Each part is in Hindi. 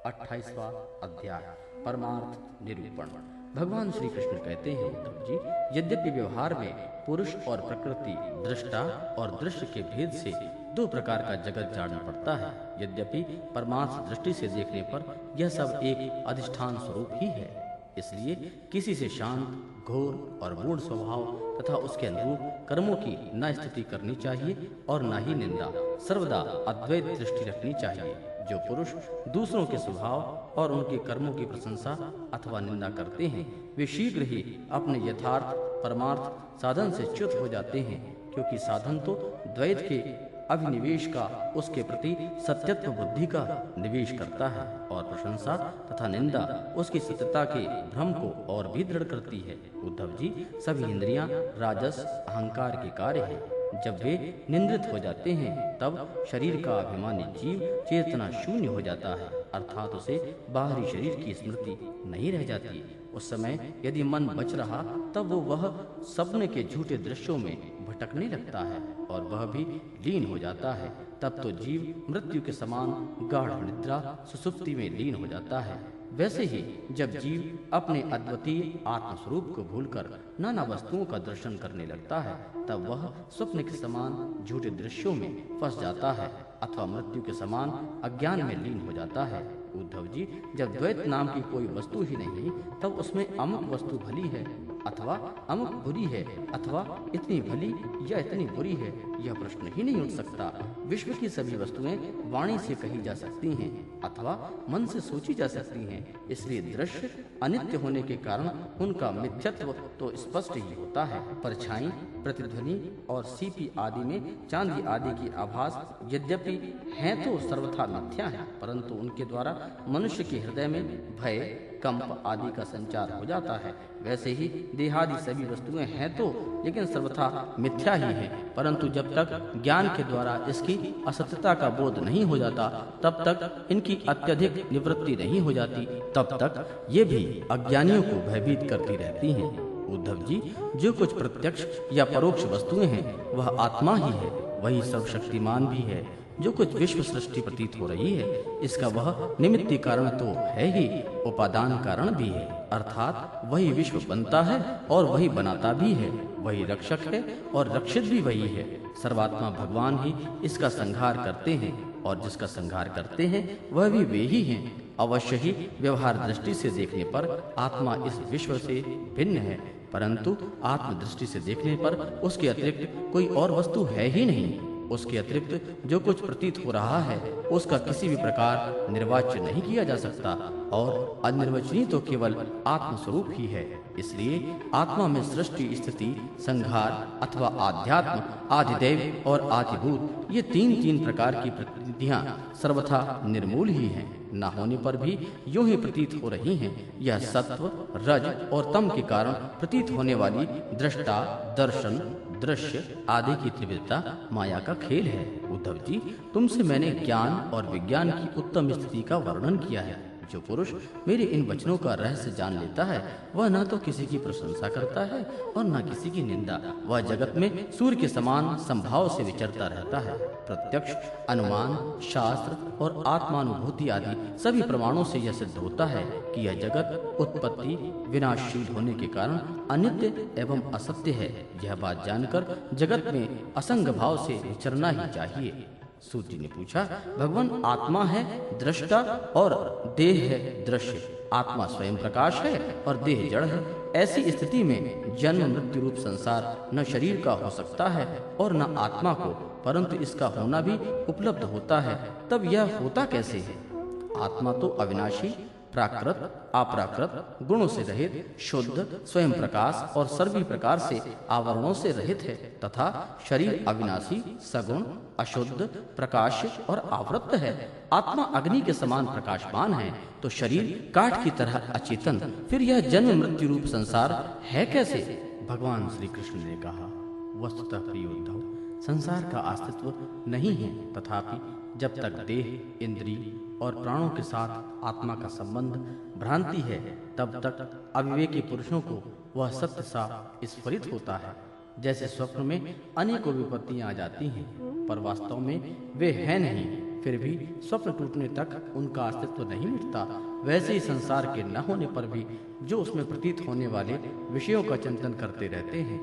28वां अध्याय परमार्थ निरूपण। भगवान श्री कृष्ण कहते हैं, उद्धव जी, यद्यपि व्यवहार में पुरुष और प्रकृति, दृष्टा और दृश्य के भेद से दो प्रकार का जगत जानना पड़ता है, यद्यपि परमार्थ दृष्टि से देखने पर यह सब एक अधिष्ठान स्वरूप ही है। इसलिए किसी से शांत, घोर और मूढ़ स्वभाव तथा उसके अनुरूप कर्मों की न स्तुति करनी चाहिए और न ही निंदा। सर्वदा अद्वैत दृष्टि रखनी चाहिए। जो पुरुष दूसरों के स्वभाव और उनके कर्मों की प्रशंसा अथवा निंदा करते हैं, वे शीघ्र ही अपने यथार्थ परमार्थ साधन से च्युत हो जाते हैं, क्योंकि साधन तो द्वैत के अभिनिवेश का उसके प्रति सत्यत्व बुद्धि का निवेश करता है, और प्रशंसा तथा निंदा उसकी सत्यता के भ्रम को और भी दृढ़ करती है। उद्धव जी, सभी इंद्रियां राजस अहंकार के कार्य हैं। जब वे निंद्रित हो जाते हैं, तब शरीर का अभिमानी जीव चेतना शून्य हो जाता है, अर्थात उसे बाहरी शरीर की स्मृति नहीं रह जाती। उस समय यदि मन बच रहा, तब वह सपने के झूठे दृश्यों में भटकने लगता है और वह भी लीन हो जाता है। तब तो जीव मृत्यु के समान गाढ़ निद्रा सुसुप्ति में लीन हो जाता है। वैसे ही जब जीव अपने अद्वितीय आत्मस्वरूप को भूलकर नाना वस्तुओं का दर्शन करने लगता है, तब वह स्वप्न के समान झूठे दृश्यों में फंस जाता है अथवा मृत्यु के समान अज्ञान में लीन हो जाता है। उद्धव जी, जब द्वैत नाम की कोई वस्तु ही नहीं, तब उसमें अमुक वस्तु भली है अथवा अमुक बुरी है, अथवा इतनी भली या इतनी बुरी है, यह प्रश्न ही नहीं उठ सकता। विश्व की सभी वस्तुएं वाणी से कही जा सकती हैं अथवा मन से सोची जा सकती हैं। इसलिए दृश्य अनित्य होने के कारण उनका मिथ्यत्व तो स्पष्ट ही होता है। परछाई, प्रतिध्वनि और सीपी आदि में चांदी आदि की आभास यद्यपि हैं तो सर्वथा मिथ्या है, परंतु उनके द्वारा मनुष्य के हृदय में भय, कंप आदि का संचार हो जाता है। वैसे ही देहादि सभी वस्तुएं हैं तो लेकिन सर्वथा मिथ्या ही हैं, परंतु जब तक ज्ञान के द्वारा इसकी असत्यता का बोध नहीं हो जाता, तब तक इनकी अत्यधिक निवृत्ति नहीं हो जाती, तब तक ये भी अज्ञानियों को भयभीत करती रहती हैं। उद्धव जी, जो कुछ प्रत्यक्ष या परोक्ष वस्तुएं हैं, वह आत्मा ही है, वही सर्वशक्तिमान भी है। जो कुछ विश्व सृष्टि प्रतीत हो रही है, इसका वह निमित्त कारण तो है ही, उपादान कारण भी है, अर्थात वही विश्व बनता है और वही बनाता भी है, वही रक्षक है और रक्षित भी वही है। सर्वात्मा भगवान ही इसका संहार करते हैं, और जिसका संहार करते हैं वह भी वे ही हैं। अवश्य ही व्यवहार दृष्टि से देखने पर आत्मा इस विश्व से भिन्न है, परंतु आत्म दृष्टि से देखने पर उसके अतिरिक्त कोई और वस्तु है ही नहीं। उसके अतिरिक्त जो कुछ प्रतीत हो रहा है, उसका किसी भी प्रकार निर्वाच्य नहीं किया जा सकता, और अनिर्वचनीय तो केवल आत्मस्वरूप ही है। इसलिए आत्मा में सृष्टि, स्थिति, संहार अथवा आध्यात्म, आदिदेव और आदिभूत, ये तीन प्रकार की प्रतीतियां सर्वथा निर्मूल ही हैं। न होने पर भी यूं ही प्रतीत हो रही हैं। यह सत्व, रज और तम के कारण प्रतीत होने वाली दृष्टा, दर्शन, दृश्य आदि की त्रिविधता माया का खेल है। उद्धव जी, तुमसे मैंने ज्ञान और विज्ञान की उत्तम स्थिति का वर्णन किया है। जो पुरुष मेरे इन वचनों का रहस्य जान लेता है, वह न तो किसी की प्रशंसा करता है और न किसी की निंदा। वह जगत में सूर्य के समान संभाव से विचरता रहता है। प्रत्यक्ष, अनुमान, शास्त्र और आत्मानुभूति आदि सभी प्रमाणों से यह सिद्ध होता है कि यह जगत उत्पत्ति विनाशशील होने के कारण अनित्य एवं असत्य है। यह बात जानकर जगत में असंग भाव से विचरना ही चाहिए। सूत जी ने पूछा, भगवान आत्मा है दृष्टा और देह है दृश्य, आत्मा स्वयं प्रकाश है और देह जड़ है। ऐसी स्थिति में जन्म मृत्यु रूप संसार न शरीर का हो सकता है और न आत्मा को, परंतु इसका होना भी उपलब्ध होता है। तब यह होता कैसे है? आत्मा तो अविनाशी, प्राकृत, अप्राकृत, गुणों से रहित, शुद्ध, स्वयं प्रकाश और सर्वी प्रकार से आवरणों से रहित है, तथा शरीर अविनाशी, सगुण, अशुद्ध, प्रकाश और आवृत्त है। आत्मा अग्नि के समान प्रकाशमान है, तो शरीर काठ की तरह अचेतन। फिर यह जन्म मृत्यु रूप संसार है कैसे? भगवान श्री कृष्ण ने कहा, वस्तुतः प्रिय उद्धव, संसार का अस्तित्व नहीं है, तथापि जब तक देह, इंद्रिय और प्राणों के साथ आत्मा का संबंध भ्रांति है, तब तक अविवेकी पुरुषों को वह सत्य सा स्फुरित होता है। जैसे स्वप्न में अनेकों विपत्तियां आ जाती हैं, पर वास्तव में वे हैं नहीं, फिर भी स्वप्न टूटने तक उनका अस्तित्व नहीं मिटता, वैसे ही संसार के न होने पर भी जो उसमें प्रतीत होने वाले विषयों का चिंतन करते रहते हैं,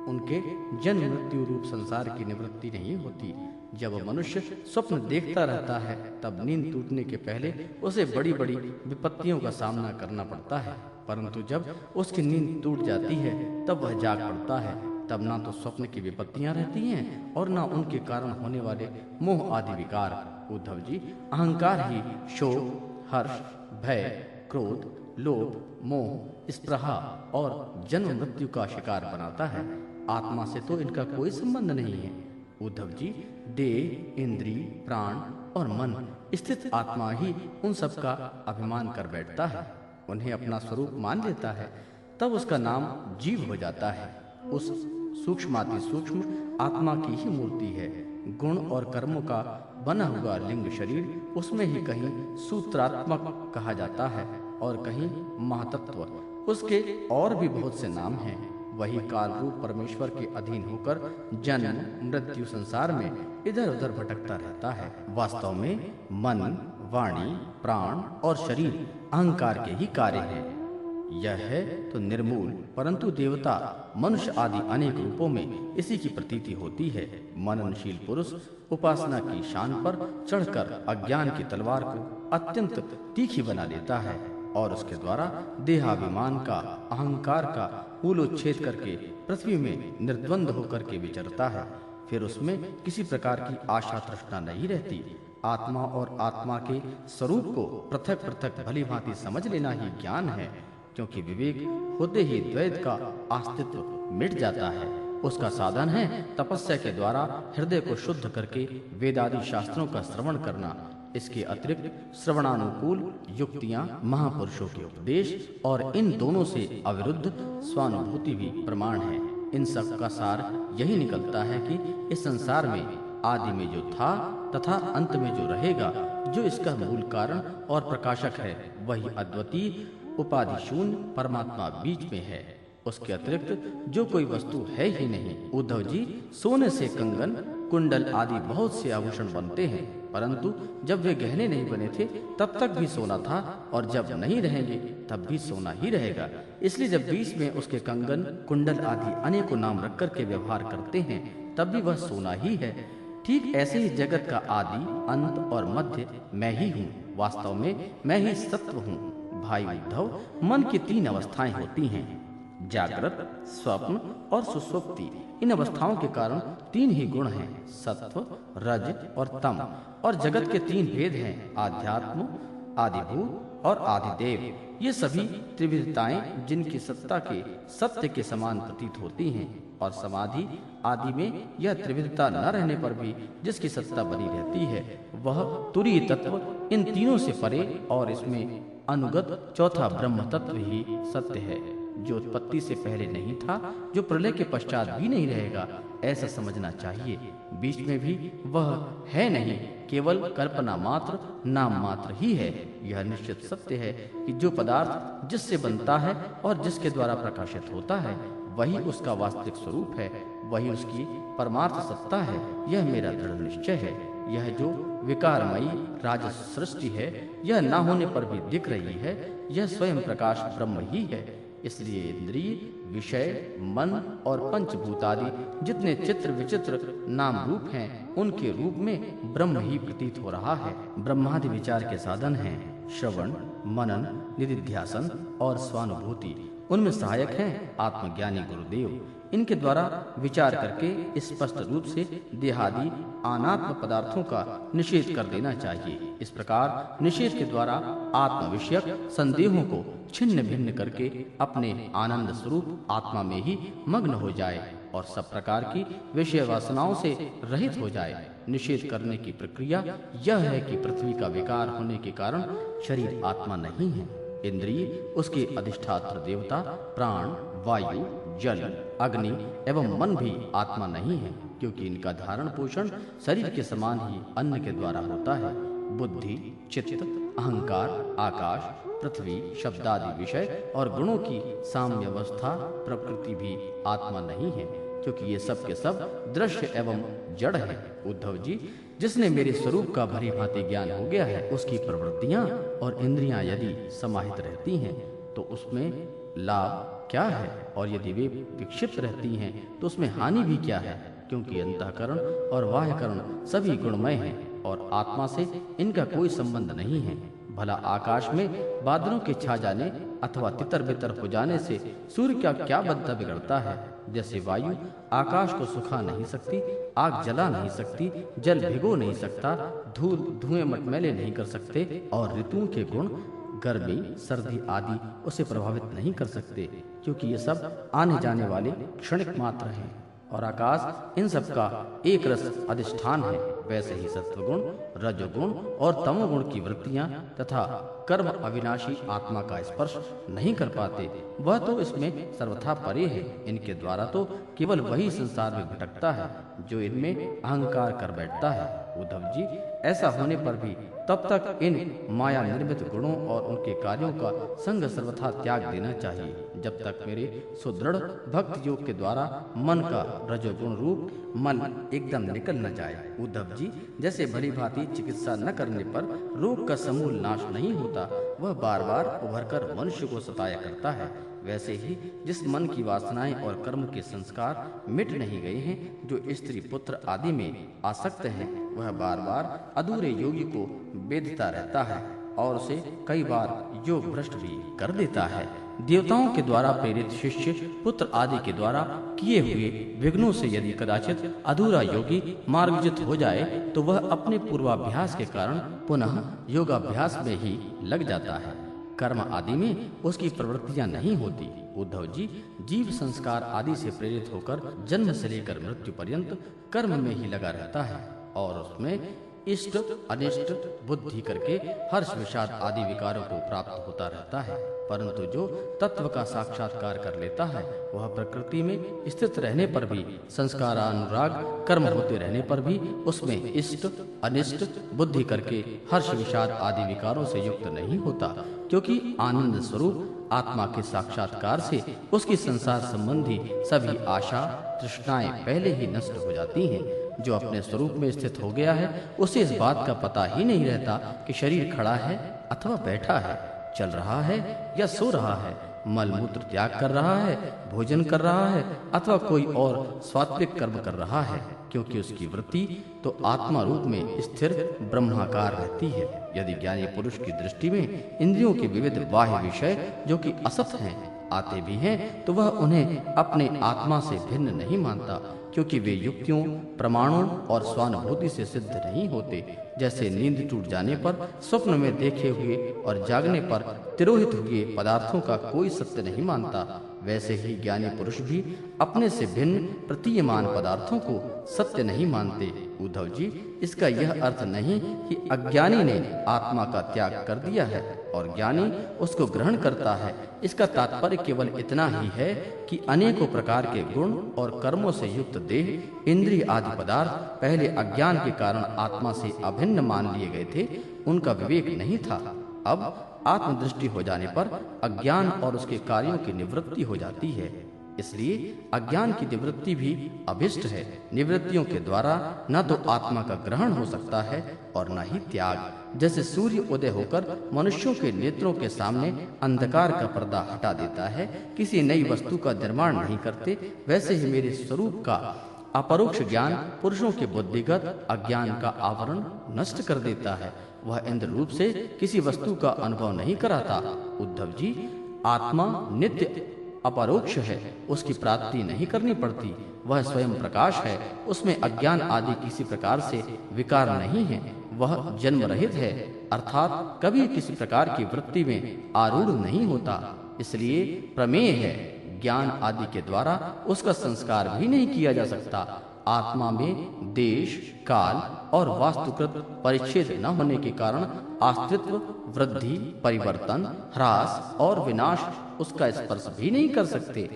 उनके जन्म मृत्यु रूप संसार की निवृत्ति नहीं होती। जब मनुष्य स्वप्न देखता रहता है, तब नींद टूटने के पहले उसे बड़ी बड़ी विपत्तियों का सामना करना पड़ता है, परंतु जब उसकी नींद टूट जाती है तब वह जाग पड़ता है। तब ना तो स्वप्न की विपत्तियां रहती हैं और ना उनके कारण होने वाले मोह आदि विकार। उद्धव जी, अहंकार ही शोक, हर्ष, भय, क्रोध, लोभ, मोह, स्पृहा और जन्म मृत्यु का शिकार बनाता है। आत्मा से तो इनका कोई संबंध नहीं है। उद्धव जी, देह, इंद्रिय, प्राण और मन स्थित आत्मा ही उन सब का अभिमान कर बैठता है, उन्हें अपना स्वरूप मान लेता है, तब उसका नाम जीव हो जाता है। उस सूक्ष्माति सूक्ष्म आत्मा की ही मूर्ति है। गुण और कर्मों का बना हुआ लिंग शरीर उसमें ही कहीं सूत्रात्मक कहा जाता है और कहीं महातत्व। उसके और भी बहुत से नाम हैं। वही काल रूप परमेश्वर के अधीन होकर जन्म मृत्यु संसार में इधर उधर भटकता रहता है। वास्तव में मन, वाणी, प्राण और शरीर अहंकार के ही कार्य हैं। यह है तो निर्मूल, परंतु देवता, मनुष्य आदि अनेक रूपों में इसी की प्रतीति होती है। मननशील पुरुष उपासना की शान पर चढ़कर अज्ञान की तलवार को अत्यंत तीखी बना लेता है और उसके द्वारा देहाभिमान का, अहंकार का मूलोच्छेद करके पृथ्वी में निर्द्वंद होकर के विचरता है। फिर उसमें किसी प्रकार की आशा तृष्णा नहीं रहती। आत्मा और आत्मा के स्वरूप को पृथक पृथक भली भांति समझ लेना ही ज्ञान है, क्योंकि विवेक होते ही द्वैत का अस्तित्व मिट जाता है। उसका साधन है तपस्या के द्वारा हृदय को शुद्ध करके वेदादि शास्त्रों का श्रवण करना। इसके अतिरिक्त श्रवणानुकूल युक्तियां, महापुरुषों के उपदेश और इन दोनों से अविरुद्ध स्वानुभूति भी प्रमाण है। इन सब का सार यही निकलता है कि इस संसार में आदि में जो था तथा अंत में जो रहेगा, जो इसका मूल कारण और प्रकाशक है, वही अद्वितीय उपाधि शून्य परमात्मा बीच में है। उसके अतिरिक्त जो कोई वस्तु है ही नहीं। उद्धव जी, सोने से कंगन, कुंडल आदि बहुत से आभूषण बनते हैं, परंतु जब वे गहने नहीं बने थे तब तक भी सोना था, और जब नहीं रहेंगे तब भी सोना ही रहेगा। इसलिए जब बीच में उसके कंगन, कुंडल आदि अनेकों नाम रख कर के व्यवहार करते हैं, तब भी वह सोना ही है। ठीक ऐसे ही जगत का आदि, अंत और मध्य मैं ही हूँ। वास्तव में मैं ही सत्व हूँ। भाई उद्धव, मन की 3 अवस्थाएं होती हैं, जागृत, स्वप्न और सुषुप्ति। इन अवस्थाओं के कारण 3 ही गुण हैं, सत्व, रज और तम। और जगत के 3 भेद हैं, आध्यात्म, आदिभूत और आदिदेव। ये सभी त्रिविधताएं जिनकी सत्ता के सत्य के समान प्रतीत होती हैं, और समाधि आदि में यह त्रिविधता न रहने पर भी जिसकी सत्ता बनी रहती है, वह तुरीय तत्व इन तीनों से परे और इसमें अनुगत चौथा ब्रह्म तत्व ही सत्य है, जो उत्पत्ति से पहले नहीं था, जो प्रलय के पश्चात भी नहीं रहेगा, ऐसा समझना चाहिए। बीच में भी वह है नहीं, केवल कल्पना मात्र, नाम मात्र ही है। यह निश्चित सत्य है कि जो पदार्थ जिससे बनता है और जिसके द्वारा प्रकाशित होता है, वही उसका वास्तविक स्वरूप है, वही उसकी परमार्थ सत्ता है। यह मेरा दृढ़ निश्चय है। यह जो विकारमयी राजस सृष्टि है, यह ना होने पर भी दिख रही है, यह स्वयं प्रकाश ब्रह्म ही है। इसलिए इंद्रिय, विषय, मन और पंचभूत आदि जितने चित्र विचित्र नाम रूप हैं, उनके रूप में ब्रह्म ही प्रतीत हो रहा है। ब्रह्मादि विचार के साधन हैं श्रवण, मनन, निधिध्यासन और स्वानुभूति। उनमें सहायक हैं आत्मज्ञानी गुरुदेव। इनके द्वारा विचार करके स्पष्ट रूप से देहादि अनात्म पदार्थों का निषेध कर देना चाहिए। इस प्रकार निषेध के द्वारा आत्म विषयक संदेहों को छिन्न भिन्न करके अपने आनंद स्वरूप आत्मा में ही मग्न हो जाए और सब प्रकार की विषय वासनाओं से रहित हो जाए। निषेध करने की प्रक्रिया यह है कि पृथ्वी का विकार होने के कारण शरीर आत्मा नहीं है। इंद्रिय, उसके अधिष्ठात्र देवता, प्राण, वायु, जल, अग्नि एवं मन भी आत्मा नहीं है, क्योंकि इनका धारण पोषण शरीर के समान ही अन्न के द्वारा होता है। बुद्धि, चित्त, अहंकार, आकाश, पृथ्वी, शब्दादि विषय और गुणों की साम्य अवस्था प्रकृति भी आत्मा नहीं है, क्योंकि ये सब के सब दृश्य एवं जड़ है। उद्धव जी, जिसने मेरे स्वरूप का भली भांति ज्ञान हो गया है, उसकी प्रवृत्तियां और इंद्रियां यदि समाहित रहती हैं तो उसमें लाभ क्या है, और यदि वे विक्षिप्त रहती हैं तो उसमें हानि भी क्या है, क्योंकि अंतःकरण और बाह्यकरण सभी गुणमय हैं और आत्मा से इनका कोई संबंध नहीं है। भला आकाश में बादलों के छा जाने अथवा तितर बितर हो जाने से सूर्य का क्या बदला बिगड़ता है? जैसे वायु आकाश को सुखा नहीं सकती, आग जला नहीं सकती, जल भिगो नहीं सकता, धुएं मटमैले नहीं कर सकते, और ऋतुओं के गुण गर्मी सर्दी आदि उसे प्रभावित नहीं कर सकते, क्योंकि ये सब आने जाने वाले क्षणिक मात्र हैं और आकाश इन सब का एक रस अधिष्ठान है। वैसे ही सत्वगुण, रजोगुण और तमोगुण की वृत्तियां तथा कर्म अविनाशी आत्मा का स्पर्श नहीं कर पाते। वह तो इसमें सर्वथा परे है। इनके द्वारा तो केवल वही संसार में भटकता है जो इनमें अहंकार कर बैठता है। उद्धव जी, ऐसा होने पर भी तब तक इन माया निर्मित गुणों और उनके कार्यों का संग सर्वथा त्याग देना चाहिए, जब तक मेरे सुदृढ़ भक्ति योग के द्वारा मन का रजोगुण रूप मन एकदम निकल न जाए। उद्धव जी, जैसे भली भांति चिकित्सा न करने पर रोग का समूल नाश नहीं होता, वह बार बार उभर कर मनुष्य को सताया करता है, वैसे ही जिस मन की वासनाएं और कर्म के संस्कार मिट नहीं गए हैं, जो स्त्री पुत्र आदि में आसक्त हैं, वह बार बार अधूरे योगी को बेधता रहता है और उसे कई बार योग भ्रष्ट भी कर देता है। देवताओं के द्वारा प्रेरित शिष्य पुत्र आदि के द्वारा किए हुए विघ्नों से यदि कदाचित अधूरा योगी मार्गजित हो जाए तो वह अपने पूर्वाभ्यास के कारण पुनः योगाभ्यास में ही लग जाता है। कर्म आदि में उसकी प्रवृत्तियां नहीं होती। उद्धव जी, जीव संस्कार आदि से प्रेरित होकर जन्म से लेकर मृत्यु पर्यंत कर्म में ही लगा रहता है और उसमें इष्ट अनिष्ट बुद्धि करके हर्ष विषाद आदि विकारों को प्राप्त होता रहता है। परंतु जो तत्व का साक्षात्कार कर लेता है, वह प्रकृति में स्थित रहने पर भी, संस्कार अनुराग कर्म होते रहने पर भी उसमें इष्ट अनिष्ट बुद्धि करके हर्ष विषाद आदि विकारों से युक्त नहीं होता, क्योंकि आनंद स्वरूप आत्मा के साक्षात्कार से उसकी संसार संबंधी सभी आशा तृष्णाएं पहले ही नष्ट हो जाती हैं। जो अपने स्वरूप में स्थित हो गया है, उसे इस बात का पता ही नहीं रहता कि शरीर खड़ा है अथवा बैठा है, चल रहा है या सो रहा है, मल मूत्र त्याग कर रहा है, भोजन कर रहा है अथवा कोई और स्वात्विक कर्म कर रहा है, क्योंकि उसकी वृत्ति तो आत्मा रूप में स्थिर ब्रह्माकार रहती है। यदि ज्ञानी पुरुष की दृष्टि में इंद्रियों के विविध बाह्य विषय जो कि असत हैं आते भी हैं, तो वह उन्हें अपने आत्मा से भिन्न नहीं मानता, क्योंकि वे युक्तियों, प्रमाणों और स्वानुभूति से सिद्ध नहीं होते। जैसे नींद टूट जाने पर स्वप्न में देखे हुए और जागने पर तिरोहित हुए पदार्थों का कोई सत्य नहीं मानता, वैसे ही ज्ञानी पुरुष भी अपने से भिन्न प्रतीयमान पदार्थों को सत्य नहीं मानते। उद्धव जी, इसका यह अर्थ नहीं कि अज्ञानी ने आत्मा का त्याग कर दिया है और ज्ञानी उसको ग्रहण करता है। इसका तात्पर्य केवल इतना ही है कि अनेकों प्रकार के गुण और कर्मों से युक्त देह, इंद्रिय आदि पदार्थ पहले अज्ञान के कारण आत्मा से अभिन्न मान लिए गए थे, उनका विवेक नहीं था। अब आत्मदृष्टि हो जाने पर अज्ञान और उसके कार्यों की निवृत्ति हो जाती है। इसलिए अज्ञान की निवृत्ति भी अभिष्ट है। निवृत्तियों के द्वारा न तो आत्मा का ग्रहण हो सकता है और न ही त्याग। जैसे सूर्य उदय होकर मनुष्यों के नेत्रों के सामने अंधकार का पर्दा हटा देता है, किसी नई वस्तु का निर्माण नहीं करते, वैसे ही मेरे स्वरूप का अपरोक्ष ज्ञान पुरुषों के बुद्धिगत अज्ञान का आवरण नष्ट कर देता है। वह इंद्र रूप से किसी वस्तु का अनुभव नहीं कराता। उद्धव जी, आत्मा नित्य अपरोक्ष है, उसकी प्राप्ति नहीं करनी पड़ती। वह स्वयं प्रकाश है, उसमें अज्ञान आदि किसी प्रकार से विकार नहीं है। वह जन्म रहित है, अर्थात कभी किसी प्रकार की वृत्ति में आरूढ़ नहीं होता, इसलिए प्रमेय है। ज्ञान आदि के द्वारा उसका संस्कार भी नहीं किया जा सकता। आत्मा में देश, काल और वास्तुकृत परिच्छेद न होने के कारण अस्तित्व, वृद्धि, परिवर्तन, ह्रास और विनाश उसका स्पर्श भी नहीं कर सकते।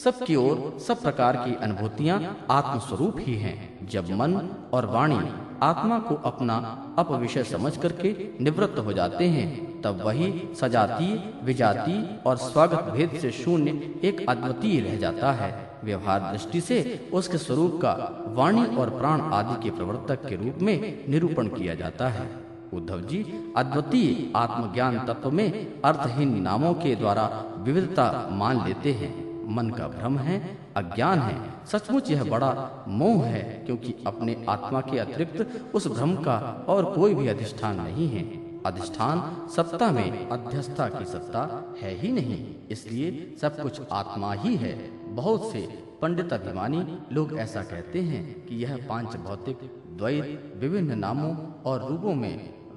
सबकी ओर सब प्रकार की अनुभूतियां आत्मस्वरूप ही हैं। जब मन और वाणी आत्मा को अपना अपविषय समझ करके निवृत्त हो जाते हैं, तब वही सजातीय, विजातीय और स्वागत भेद से शून्य एक अद्वितीय रह जाता है। व्यवहार दृष्टि से उसके स्वरूप का वाणी और प्राण आदि के प्रवर्तक के रूप में निरूपण किया जाता है। उद्धव जी, अद्वितीय आत्मज्ञान तत्व में अर्थहीन नामों के द्वारा विविधता मान लेते हैं। मन का भ्रम है, अज्ञान है। सचमुच यह बड़ा मोह है, क्योंकि अपने आत्मा के अतिरिक्त उस भ्रम का और कोई भी अधिष्ठान नहीं है। अधिष्ठान सत्ता में अध्यस्ता की सत्ता है ही नहीं, इसलिए सब कुछ आत्मा ही है। बहुत से पंडित अभिमानी लोग ऐसा कहते हैं कि यह पांच भौतिक द्वैत विभिन्न नामों और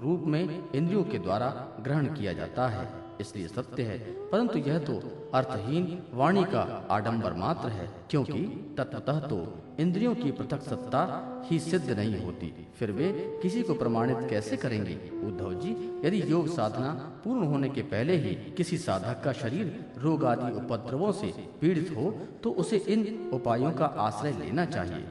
रूप में इंद्रियों के द्वारा ग्रहण किया जाता है, इसलिए सत्य है। परंतु यह तो अर्थहीन वाणी का आडंबर मात्र है, क्योंकि तत्वतः तो इंद्रियों की पृथक सत्ता ही सिद्ध नहीं होती, फिर वे किसी को प्रमाणित कैसे करेंगे? उद्धव जी, यदि योग साधना पूर्ण होने के पहले ही किसी साधक का शरीर रोग आदि उपद्रवों से पीड़ित हो, तो उसे इन उपायों का आश्रय लेना चाहिए।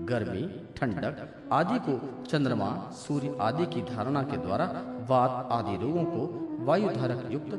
गर्मी, ठंडक आदि को चंद्रमा, सूर्य आदि की धारणा के द्वारा, वात आदि रोगों को वायु धारक युक्त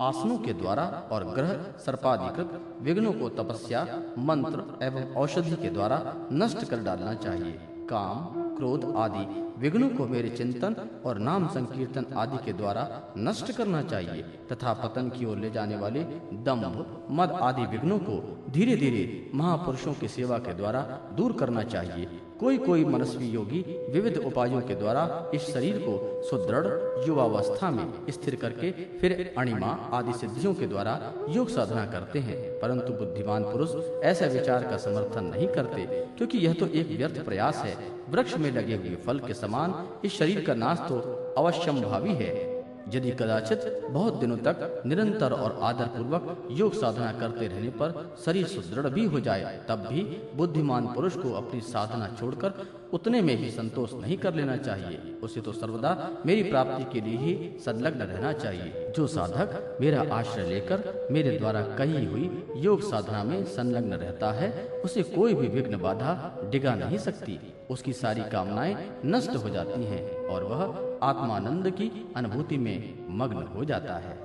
आसनों के द्वारा और ग्रह सर्पाधिकृत विघ्नों को तपस्या, मंत्र एवं औषधि के द्वारा नष्ट कर डालना चाहिए। काम, क्रोध आदि विघ्नों को मेरे चिंतन और नाम संकीर्तन आदि के द्वारा नष्ट करना चाहिए, तथा पतन की ओर ले जाने वाले दंभ, मद आदि विघ्नों को धीरे धीरे महापुरुषों की सेवा के द्वारा दूर करना चाहिए। कोई मनस्वी योगी विविध उपायों के द्वारा इस शरीर को सुदृढ़ युवावस्था में स्थिर करके फिर अणिमा आदि सिद्धियों के द्वारा योग साधना करते हैं, परंतु बुद्धिमान पुरुष ऐसे विचार का समर्थन नहीं करते, क्योंकि यह तो एक व्यर्थ प्रयास है। वृक्ष में लगे हुए फल के समान इस शरीर का नाश तो अवश्यंभावी है। यदि कदाचित बहुत दिनों तक निरंतर और आदर पूर्वक योग साधना करते रहने पर शरीर सुदृढ़ भी हो जाए, तब भी बुद्धिमान पुरुष को अपनी साधना छोड़कर उतने में ही संतोष नहीं कर लेना चाहिए। उसे तो सर्वदा मेरी प्राप्ति के लिए ही संलग्न रहना चाहिए। जो साधक मेरा आश्रय लेकर मेरे द्वारा कही हुई योग साधना में संलग्न रहता है, उसे कोई भी विघ्न बाधा डिगा नहीं सकती। उसकी सारी कामनाएं नष्ट हो जाती हैं और वह आत्मानंद की अनुभूति में मग्न हो जाता है।